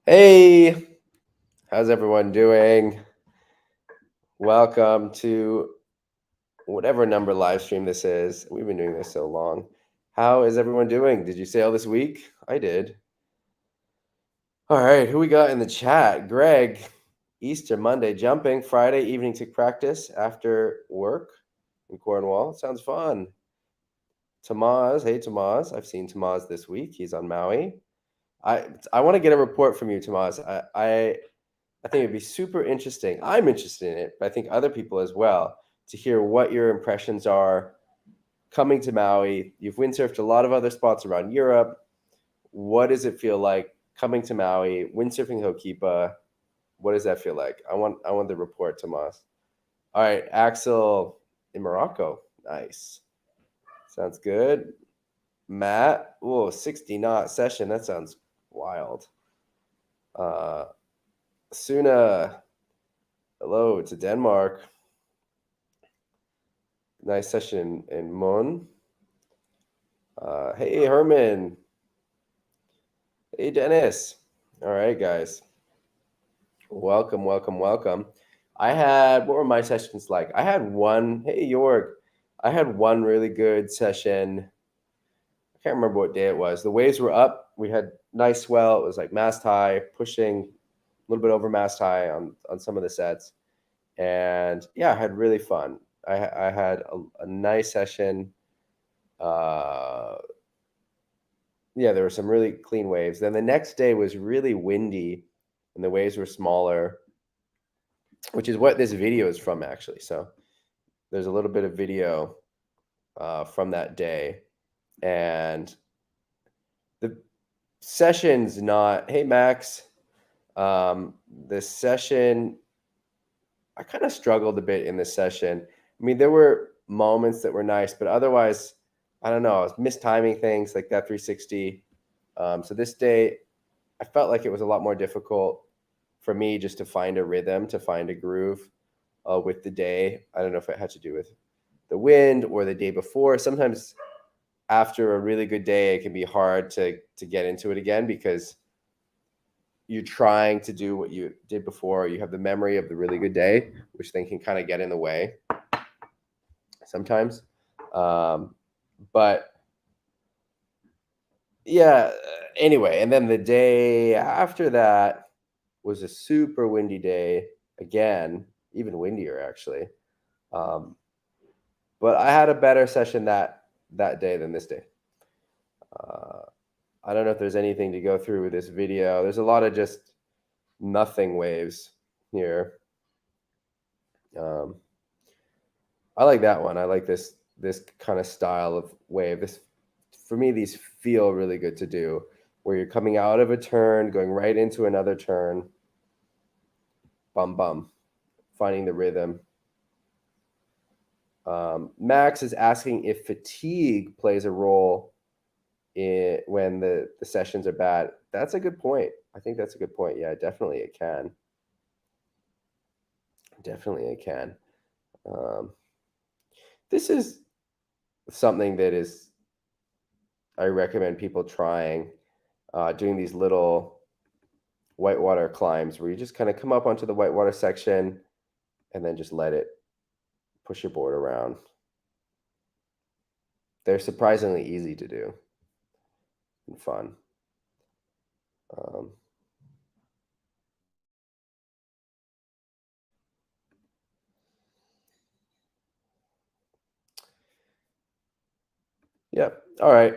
Hey, how's everyone doing? Welcome to whatever number live stream this is. We've been doing this so long. How is everyone doing? Did you sail this week? I did. All right, who we got in the chat? Greg, Easter Monday jumping, Friday evening to practice after work in Cornwall. Sounds fun. Tamaz, hey Tamaz. I've seen Tamaz this week. He's on Maui. I want to get a report from you, Tamaz. I think it'd be super interesting. I'm interested in it, but I think other people as well, to hear what your impressions are coming to Maui. You've windsurfed a lot of other spots around Europe. What does it feel like coming to Maui, windsurfing Hokipa? What does that feel like? I want the report, Tomas. All right, Axel in Morocco. Nice. Sounds good. Matt, 60 knot session. That sounds wild. Suna, hello to Denmark. Nice session in Mon. Hey, Herman. Hey, Dennis. All right, guys. Welcome, welcome, welcome. What were my sessions like? Hey, York. I had one really good session. I can't remember what day it was. The waves were up. We had nice swell. It was like mast high, pushing a little bit over mast high on some of the sets. And yeah, I had really fun. I had a nice session. Yeah, there were some really clean waves. Then the next day was really windy and the waves were smaller, which is what this video is from, actually. So there's a little bit of video from that day. And the session's not, hey, Max. The session, I kind of struggled a bit in this session. I mean, there were moments that were nice, but otherwise, I don't know. I was mistiming things like that 360. So this day, I felt like it was a lot more difficult for me just to find a rhythm, to find a groove with the day. I don't know if it had to do with the wind or the day before. Sometimes after a really good day, it can be hard to get into it again because you're trying to do what you did before. You have the memory of the really good day, which then can kind of get in the way sometimes. But yeah, anyway, and then the day after that was a super windy day again, even windier actually. But I had a better session that day than this day. I don't know if there's anything to go through with this video. There's a lot of just nothing waves here. I like that one. I like this kind of style of wave. This, for me, these feel really good to do, where you're coming out of a turn, going right into another turn. Bum bum, finding the rhythm. Max is asking if fatigue plays a role when the sessions are bad. That's a good point. I think that's a good point. Yeah, definitely it can. Definitely it can. This is something that is I recommend people trying, doing these little whitewater climbs where you just kind of come up onto the whitewater section and then just let it push your board around. They're surprisingly easy to do and fun. Yep. All right.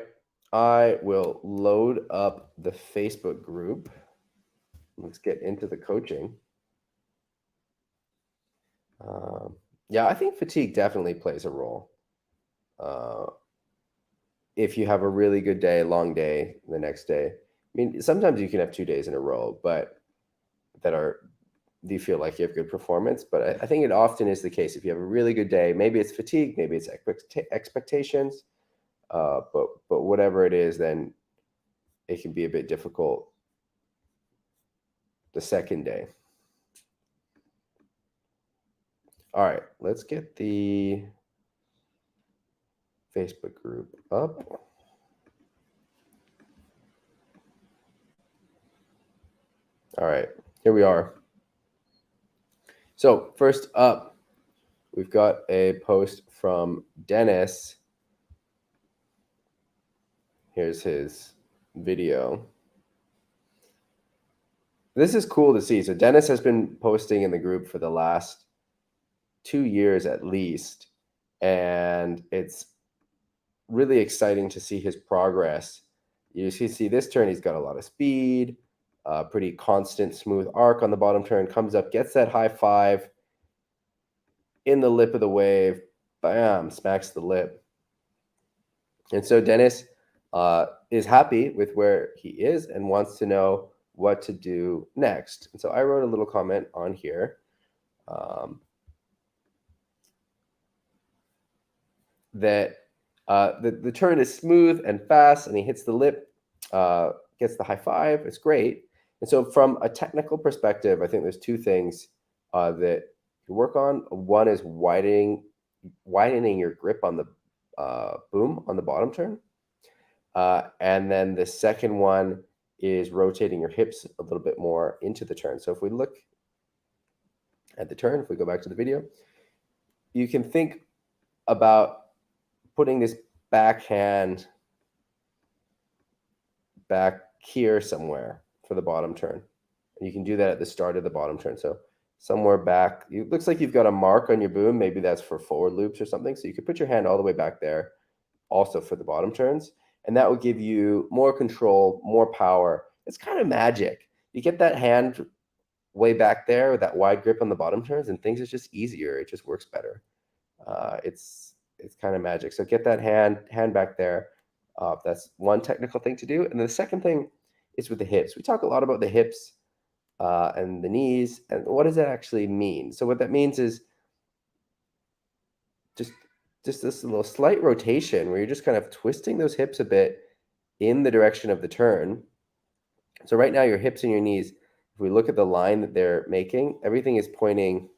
I will load up the Facebook group. Let's get into the coaching. Yeah, I think fatigue definitely plays a role. If you have a really good day, long day, the next day. I mean, sometimes you can have 2 days in a row, but do you feel like you have good performance? But I think it often is the case. If you have a really good day, maybe it's fatigue, maybe it's expectations, but whatever it is, then it can be a bit difficult the second day. All right, let's get the Facebook group up. All right, here we are. So first up, we've got a post from Dennis. Here's his video. This is cool to see. So Dennis has been posting in the group for the last 2 years at least, and it's really exciting to see his progress. You see this turn, he's got a lot of speed, pretty constant, smooth arc on the bottom turn, comes up, gets that high five in the lip of the wave, bam, smacks the lip. And so Dennis is happy with where he is and wants to know what to do next. And so I wrote a little comment on here. That the turn is smooth and fast, and he hits the lip, gets the high five. It's great. And so from a technical perspective, I think there's two things that you work on. One is widening your grip on the boom on the bottom turn. And then the second one is rotating your hips a little bit more into the turn. So if we look at the turn, if we go back to the video, you can think about putting this backhand back here somewhere for the bottom turn. And you can do that at the start of the bottom turn. So somewhere back, it looks like you've got a mark on your boom. Maybe that's for forward loops or something. So you could put your hand all the way back there also for the bottom turns. And that will give you more control, more power. It's kind of magic. You get that hand way back there with that wide grip on the bottom turns, and things are just easier. It just works better. It's kind of magic. So get that hand back there. That's one technical thing to do. And the second thing is with the hips. We talk a lot about the hips and the knees, and what does that actually mean? So what that means is just this little slight rotation where you're just kind of twisting those hips a bit in the direction of the turn. So right now your hips and your knees, if we look at the line that they're making, everything is pointing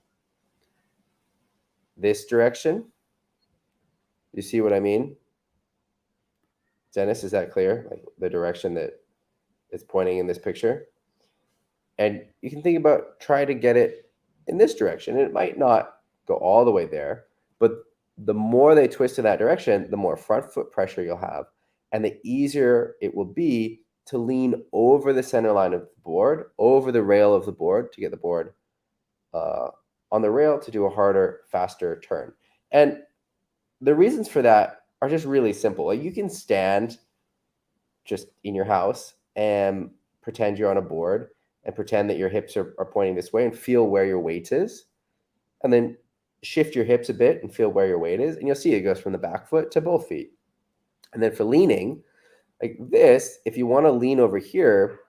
this direction. You see what I mean? Dennis, is that clear? Like the direction that it's pointing in this picture? And you can think about try to get it in this direction. And it might not go all the way there, but the more they twist in that direction, the more front foot pressure you'll have, and the easier it will be to lean over the center line of the board, over the rail of the board, to get the board on the rail to do a harder, faster turn. And the reasons for that are just really simple. Like you can stand just in your house and pretend you're on a board and pretend that your hips are pointing this way and feel where your weight is. And then shift your hips a bit and feel where your weight is. And you'll see it goes from the back foot to both feet. And then for leaning, like this, if you want to lean over here,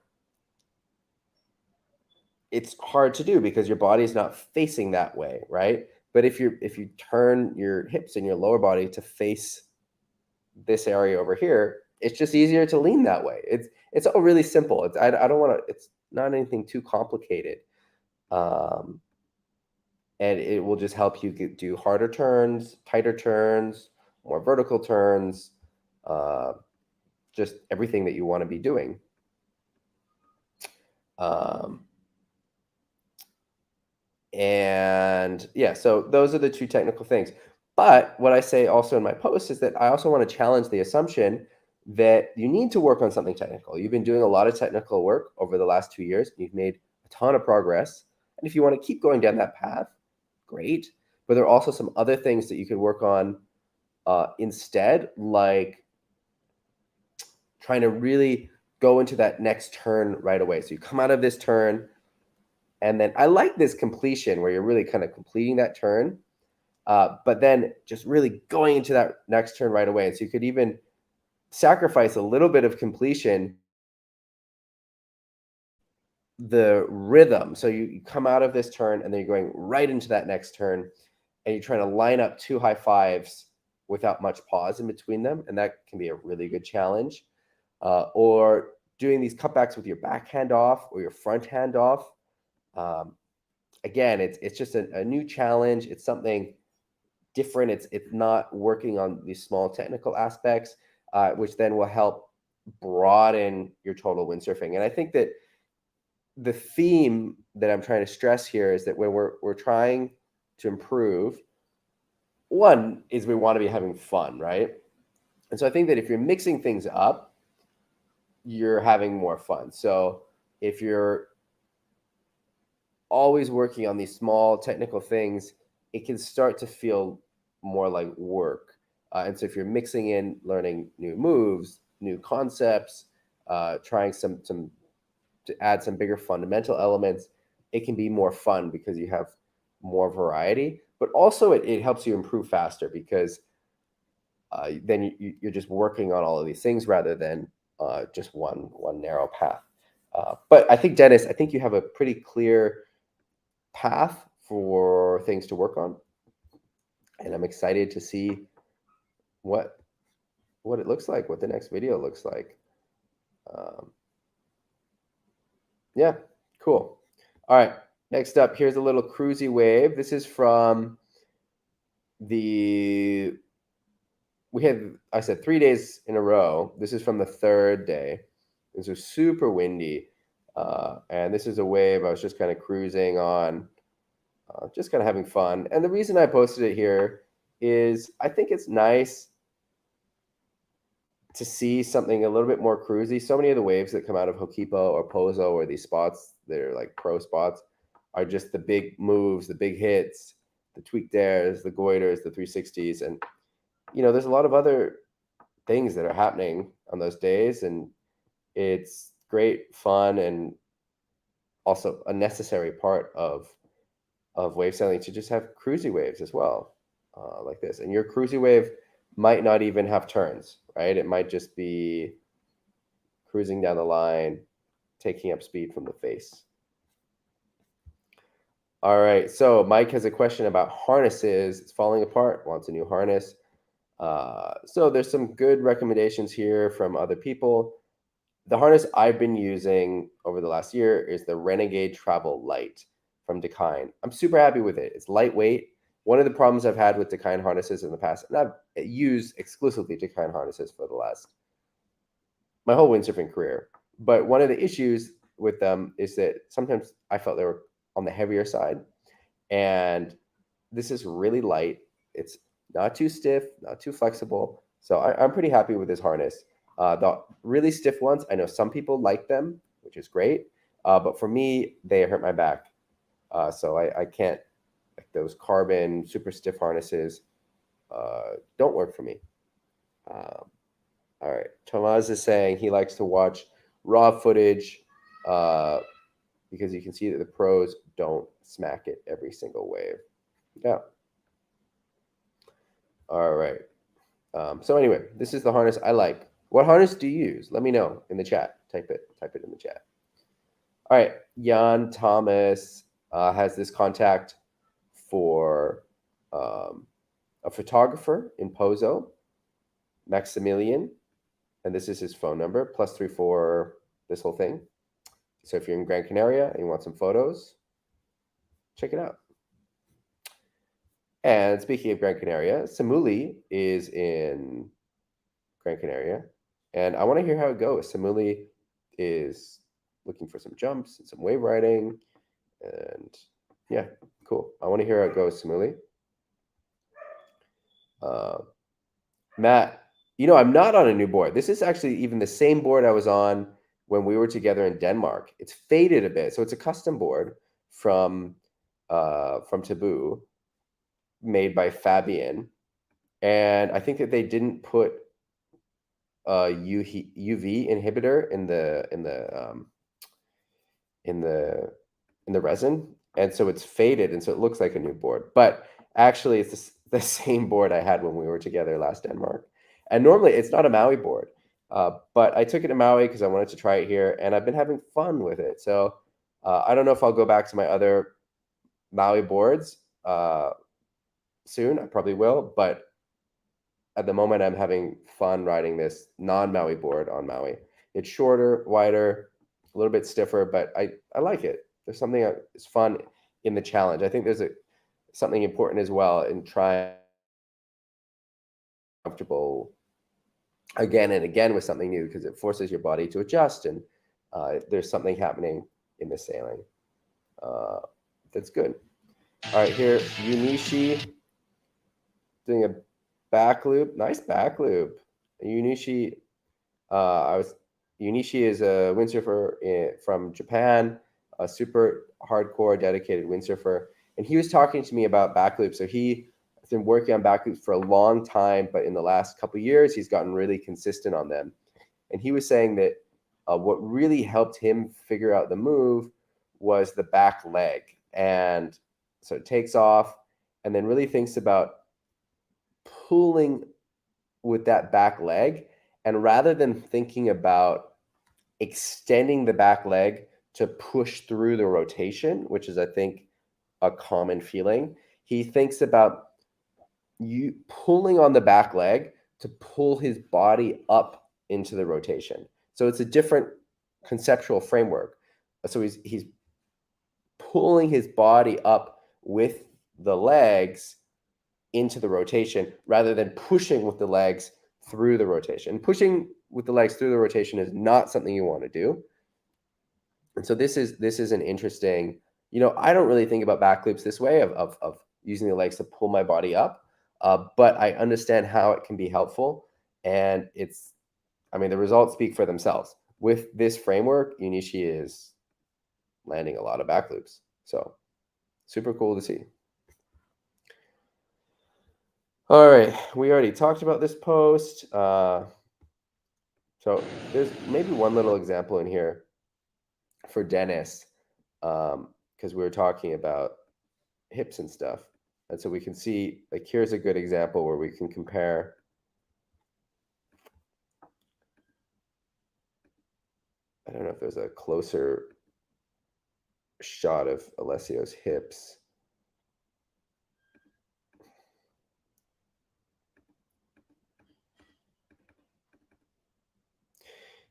it's hard to do because your body is not facing that way, right? But if you turn your hips and your lower body to face this area over here, it's just easier to lean that way. It's all really simple. I don't want to. It's not anything too complicated, and it will just help you do harder turns, tighter turns, more vertical turns, just everything that you want to be doing. And yeah, so those are the two technical things. But what I say also in my post is that I also want to challenge the assumption that you need to work on something technical. You've been doing a lot of technical work over the last 2 years. You've made a ton of progress. And if you want to keep going down that path, great. But there are also some other things that you could work on instead, like trying to really go into that next turn right away. So you come out of this turn, and then I like this completion where you're really kind of completing that turn, but then just really going into that next turn right away. And so you could even sacrifice a little bit of completion, the rhythm. So you come out of this turn and then you're going right into that next turn, and you're trying to line up two high fives without much pause in between them. And that can be a really good challenge. Or doing these cutbacks with your backhand off or your front hand off. Again, it's just a new challenge. It's something different. It's not working on these small technical aspects, which then will help broaden your total windsurfing. And I think that the theme that I'm trying to stress here is that when we're trying to improve, one is we want to be having fun, right? And so I think that if you're mixing things up, you're having more fun. So if you're always working on these small technical things, it can start to feel more like work. And so if you're mixing in learning new moves, new concepts, trying some to add some bigger fundamental elements, it can be more fun because you have more variety. But also it helps you improve faster because then you're just working on all of these things rather than just one narrow path. But I think Dennis, I think you have a pretty clear path for things to work on, and I'm excited to see what what it looks like, what the next video looks like. Um, yeah, cool. All right, next up, here's a little cruisy wave. This is from the we had I said 3 days in a row. This is from the third day. This was super windy, and this is a wave I was just kind of cruising on, just kind of having fun. And the reason I posted it here is I think it's nice to see something a little bit more cruisy. So many of the waves that come out of Hokipo or Pozo or these spots that are like pro spots are just the big moves, the big hits, the tweak dares, the goiters, the 360s. And, there's a lot of other things that are happening on those days. And it's great fun and also a necessary part of wave sailing to just have cruisy waves as well, like this. And your cruisy wave might not even have turns, right? It might just be cruising down the line, taking up speed from the face. All right, so Mike has a question about harnesses. It's falling apart, wants a new harness. So there's some good recommendations here from other people. The harness I've been using over the last year is the Renegade Travel Light from Dakine. I'm super happy with it. It's lightweight. One of the problems I've had with Dakine harnesses in the past, and I've used exclusively Dakine harnesses for my whole windsurfing career. But one of the issues with them is that sometimes I felt they were on the heavier side. And this is really light. It's not too stiff, not too flexible. So I'm pretty happy with this harness. The really stiff ones, I know some people like them, which is great. But for me, they hurt my back. So I can't, like those carbon super stiff harnesses don't work for me. All right. Tomas is saying he likes to watch raw footage because you can see that the pros don't smack it every single wave. Yeah. All right. So anyway, this is the harness I like. What harness do you use? Let me know in the chat. Type it in the chat. All right. Jan Thomas has this contact for a photographer in Pozo, Maximilian, and this is his phone number, +34, this whole thing. So if you're in Gran Canaria and you want some photos, check it out. And speaking of Gran Canaria, Samuli is in Gran Canaria, and I want to hear how it goes. Samuli is looking for some jumps and some wave riding, and yeah, cool. I want to hear how it goes, Samuli. Matt, I'm not on a new board. This is actually even the same board I was on when we were together in Denmark. It's faded a bit, so it's a custom board from Taboo, made by Fabian, and I think that they didn't put a UV inhibitor in the resin, and so it's faded, and so it looks like a new board. But actually, it's the same board I had when we were together last Denmark. And normally, it's not a Maui board, but I took it to Maui because I wanted to try it here, and I've been having fun with it. So I don't know if I'll go back to my other Maui boards soon. I probably will, but at the moment, I'm having fun riding this non-Maui board on Maui. It's shorter, wider, a little bit stiffer, but I like it. There's something that's fun in the challenge. I think there's something important as well in trying comfortable again and again with something new because it forces your body to adjust, and there's something happening in the sailing. That's good. All right, here, Yunishi doing a back loop. Nice back loop. Yunishi, Yunishi is a windsurfer from Japan, a super hardcore, dedicated windsurfer. And he was talking to me about back loops. So he has been working on back loops for a long time, but in the last couple of years, he's gotten really consistent on them. And he was saying that what really helped him figure out the move was the back leg. And so it takes off and then really thinks about pulling with that back leg. And rather than thinking about extending the back leg to push through the rotation, which is, I think, a common feeling, he thinks about you pulling on the back leg to pull his body up into the rotation. So it's a different conceptual framework. So he's pulling his body up with the legs into the rotation rather than pushing with the legs through the rotation. Pushing with the legs through the rotation is not something you want to do. And so this is an interesting, I don't really think about back loops this way of using the legs to pull my body up, but I understand how it can be helpful. And the results speak for themselves. With this framework, Yunishi is landing a lot of back loops. So super cool to see. All right, we already talked about this post. So there's maybe one little example in here for Dennis, because we were talking about hips and stuff. And so we can see, like, here's a good example where we can compare. I don't know if there's a closer shot of Alessio's hips.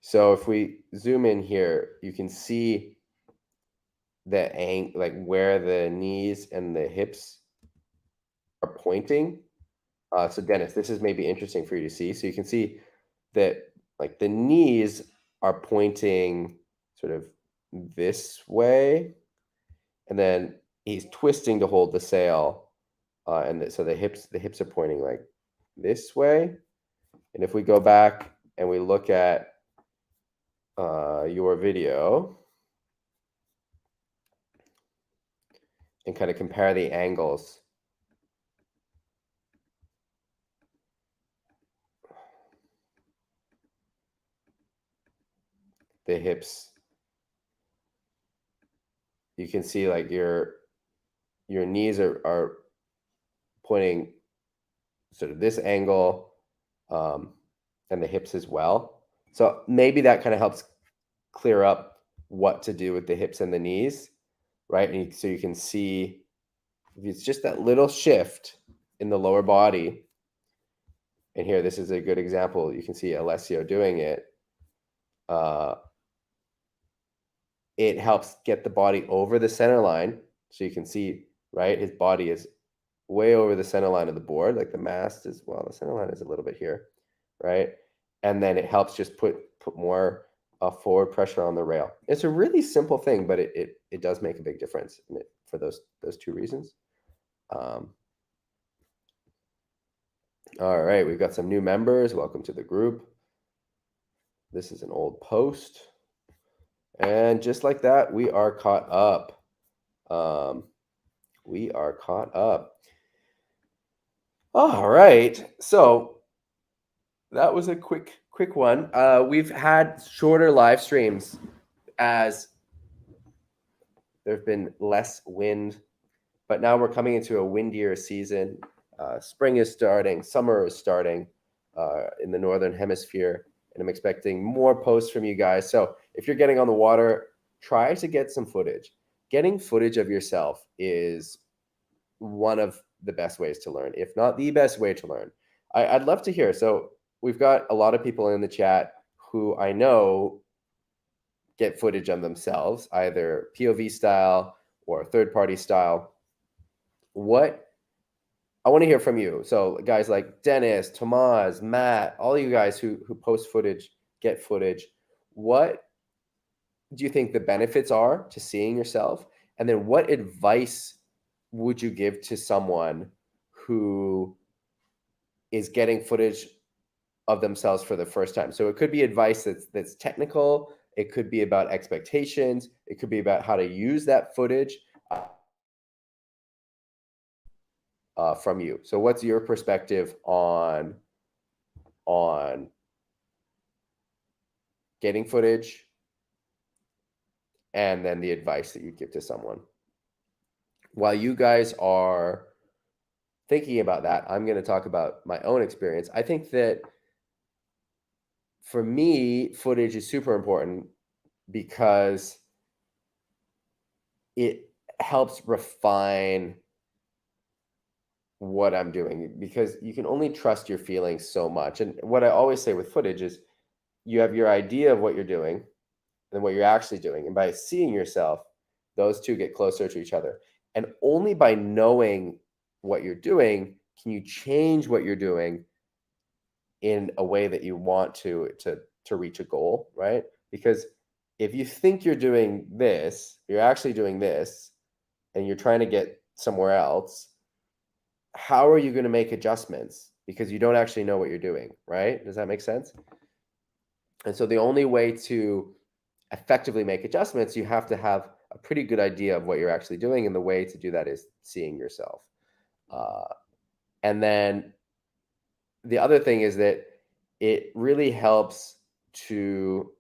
So if we zoom in here, you can see like where the knees and the hips are pointing. So Dennis, this is maybe interesting for you to see. So you can see that, like, the knees are pointing sort of this way, and then he's twisting to hold the sail, so the hips are pointing like this way. And if we go back and we look at your video and kind of compare the angles, the hips, you can see like your knees are pointing sort of this angle, and the hips as well. So maybe that kind of helps clear up what to do with the hips and the knees, right? And so you can see if it's just that little shift in the lower body. And here, this is a good example. You can see Alessio doing it. It helps get the body over the center line. So you can see, right, his body is way over the center line of the board, like the mast is, well, the center line is a little bit here, right? And then it helps just put more forward pressure on the rail. It's a really simple thing, but it does make a big difference for those two reasons. All right, we've got some new members. Welcome to the group. This is an old post. And just like that, we are caught up. We are caught up. All right. So that was a quick one. We've had shorter live streams as there's been less wind, but now we're coming into a windier season. Spring is starting, summer is starting in the Northern Hemisphere, and I'm expecting more posts from you guys. So if you're getting on the water, try to get some footage. Getting footage of yourself is one of the best ways to learn, if not the best way to learn. I'd love to hear. So we've got a lot of people in the chat who I know get footage on themselves, either POV style or third-party style. What I want to hear from you. So guys like Dennis, Tomas, Matt, all you guys who post footage, get footage. What do you think the benefits are to seeing yourself? And then what advice would you give to someone who is getting footage of themselves for the first time? So it could be advice that's technical, it could be about expectations, it could be about how to use that footage from you. So what's your perspective on getting footage, and then the advice that you give to someone? While you guys are thinking about that, I'm going to talk about my own experience. I think that for me, footage is super important because it helps refine what I'm doing, because you can only trust your feelings so much. And what I always say with footage is you have your idea of what you're doing and what you're actually doing. And by seeing yourself, those two get closer to each other. And only by knowing what you're doing can you change what you're doing in a way that you want to reach a goal, right? Because if you think you're doing this, you're actually doing this, and you're trying to get somewhere else, how are you going to make adjustments? Because you don't actually know what you're doing, right? Does that make sense? And so the only way to effectively make adjustments, you have to have a pretty good idea of what you're actually doing. And the way to do that is seeing yourself. Uh, and then the other thing is that it really helps to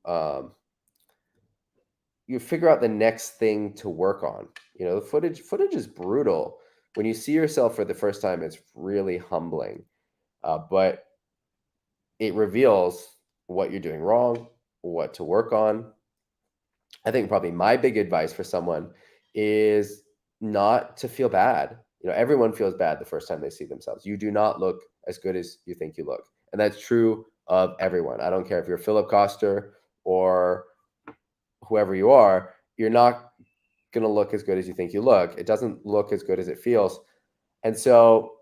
you figure out the next thing to work on. You know, the footage is brutal. When you see yourself for the first time, it's really humbling. But it reveals what you're doing wrong, what to work on. I think probably my big advice for someone is not to feel bad. You know, everyone feels bad the first time they see themselves. You do not look as good as you think you look. And that's true of everyone. I don't care if you're Philip Koster or whoever you are, you're not going to look as good as you think you look. It doesn't look as good as it feels. And so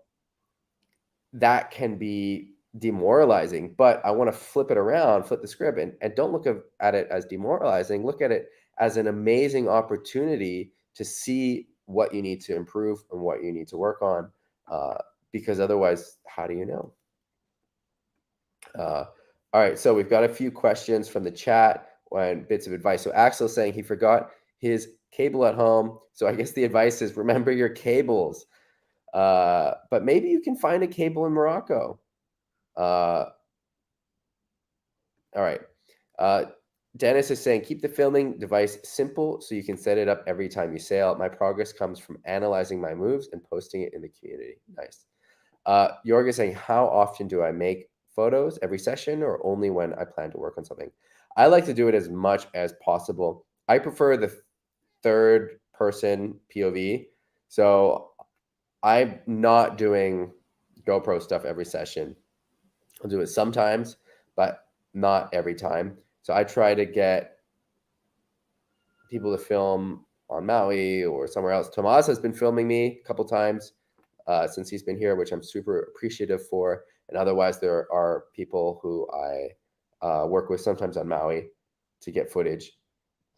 that can be demoralizing, but I want to flip it around, flip the script, and don't look at it as demoralizing. Look at it as an amazing opportunity to see what you need to improve and what you need to work on, because otherwise, how do you know? All right, so we've got a few questions from the chat and bits of advice. So Axel's saying he forgot his cable at home. So I guess the advice is remember your cables. But maybe you can find a cable in Morocco. All right. Dennis is saying, keep the filming device simple so you can set it up every time you sail. My progress comes from analyzing my moves and posting it in the community. Nice. Jorg is saying, how often do I make photos? Every session or only when I plan to work on something? I like to do it as much as possible. I prefer the third person POV. So I'm not doing GoPro stuff every session. I'll do it sometimes, but not every time. So I try to get people to film on Maui or somewhere else. Tomas has been filming me a couple times since he's been here, which I'm super appreciative for. And otherwise, there are people who I work with sometimes on Maui to get footage.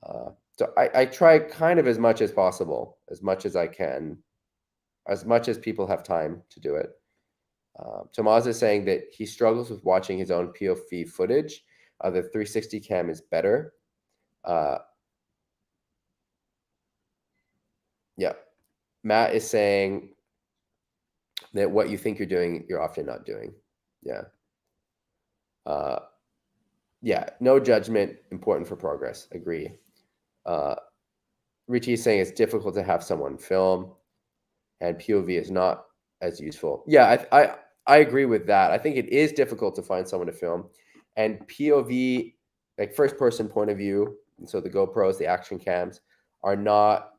So I try kind of as much as possible, as much as I can, as much as people have time to do it. Tomas is saying that he struggles with watching his own POV footage. The 360 cam is better. Yeah. Matt is saying that what you think you're doing, you're often not doing. Yeah. Yeah. No judgment, important for progress. Agree. Richie is saying it's difficult to have someone film, and POV is not as useful. Yeah, I agree with that. I think it is difficult to find someone to film, and POV, like first person point of view, and so the GoPros, the action cams, are not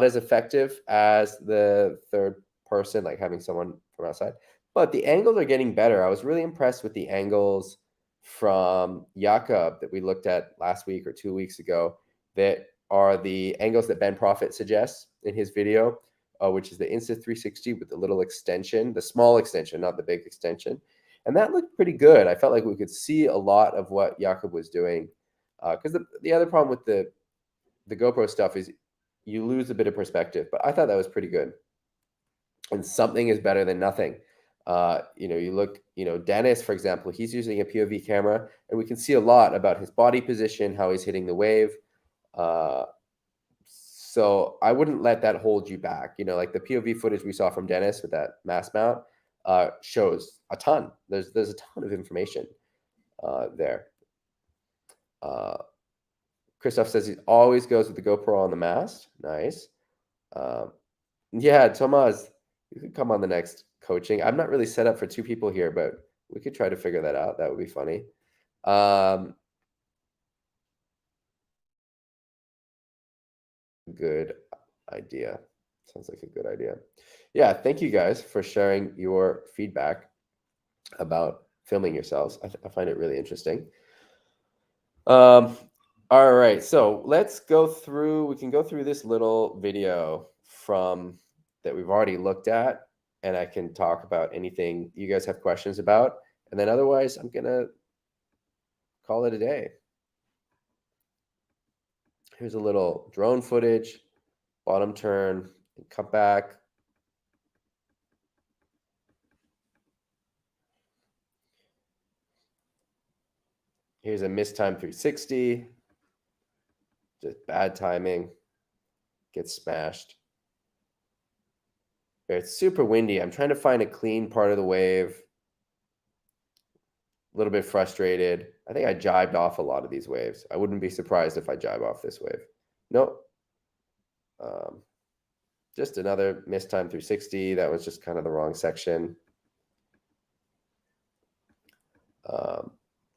as effective as the third person, like having someone from outside. But the angles are getting better. I was really impressed with the angles from Jakob that we looked at last week or 2 weeks ago, that are the angles that Ben Profit suggests in his video, which is the Insta360 with the little extension, the small extension, not the big extension. And that looked pretty good. I felt like we could see a lot of what Jakob was doing. Because the other problem with the the GoPro stuff is you lose a bit of perspective, but I thought that was pretty good. And something is better than nothing. You look, Dennis, for example, he's using a POV camera, and we can see a lot about his body position, how he's hitting the wave. So I wouldn't let that hold you back. Like the POV footage we saw from Dennis with that mass mount shows a ton. There's a ton of information there. Christoph says he always goes with the GoPro on the mast. Nice. Yeah, Tomas, you could come on the next coaching. I'm not really set up for two people here, but we could try to figure that out. That would be funny. Good idea. Sounds like a good idea. Yeah, thank you guys for sharing your feedback about filming yourselves. I find it really interesting. All right, so let's go through. We can go through this little video from that we've already looked at, and I can talk about anything you guys have questions about. And then otherwise, I'm gonna call it a day. Here's a little drone footage, bottom turn, and cut back. Here's a missed time 360. Just bad timing. Gets smashed. It's super windy. I'm trying to find a clean part of the wave. A little bit frustrated. I think I jibed off a lot of these waves. I wouldn't be surprised if I jibe off this wave. Nope. Just another missed time 360. That was just kind of the wrong section.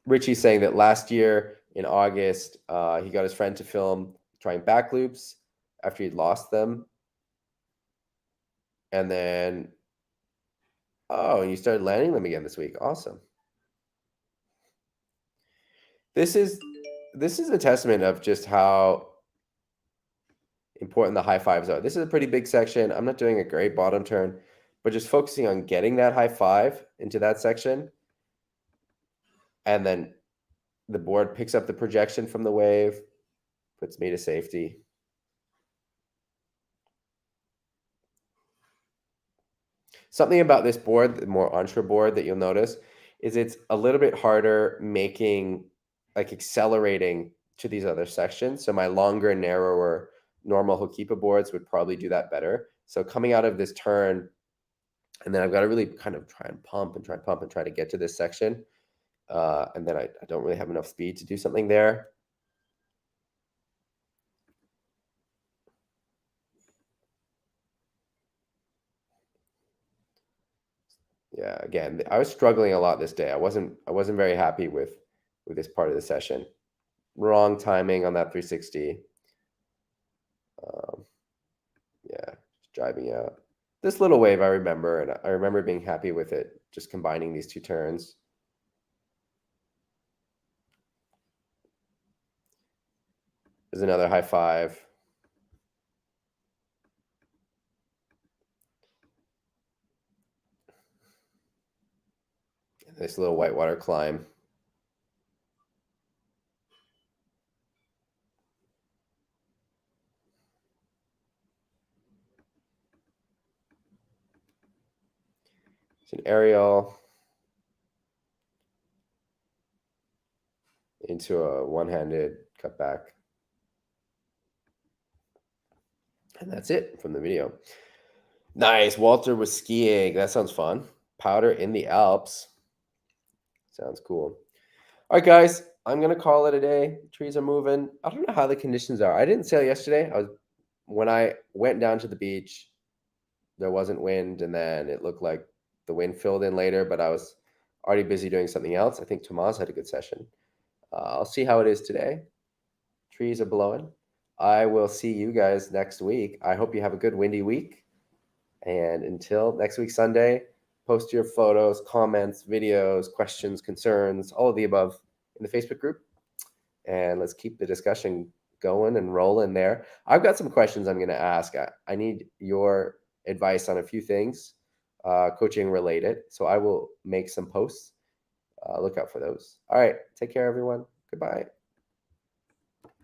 Richie's saying that last year in August, he got his friend to film trying back loops after he'd lost them. And then, and you started landing them again this week. Awesome. This is a testament of just how important the high fives are. This is a pretty big section. I'm not doing a great bottom turn, but just focusing on getting that high five into that section. And then the board picks up the projection from the wave, puts me to safety. Something about this board, the more onshore board, that you'll notice is it's a little bit harder accelerating to these other sections. So my longer, narrower, normal Hokipa boards would probably do that better. So coming out of this turn, and then I've got to really kind of try and pump and try to get to this section. And then I don't really have enough speed to do something there. Yeah, again, I was struggling a lot this day. I wasn't very happy with this part of the session. Wrong timing on that 360. Yeah, just driving out. This little wave I remember, and I remember being happy with it, just combining these two turns. There's another high five. This little whitewater climb. It's an aerial into a one-handed cutback. And that's it from the video. Nice. Walter was skiing. That sounds fun. Powder in the Alps. Sounds cool. All right, guys. I'm going to call it a day. Trees are moving. I don't know how the conditions are. I didn't sail yesterday. When I went down to the beach, there wasn't wind, and then it looked like the wind filled in later, but I was already busy doing something else. I think Tomas had a good session. I'll see how it is today. Trees are blowing. I will see you guys next week. I hope you have a good windy week. And until next week, Sunday, post your photos, comments, videos, questions, concerns, all of the above in the Facebook group. And let's keep the discussion going and rolling there. I've got some questions I'm going to ask. I need your advice on a few things, coaching related. So I will make some posts. Look out for those. All right. Take care, everyone. Goodbye.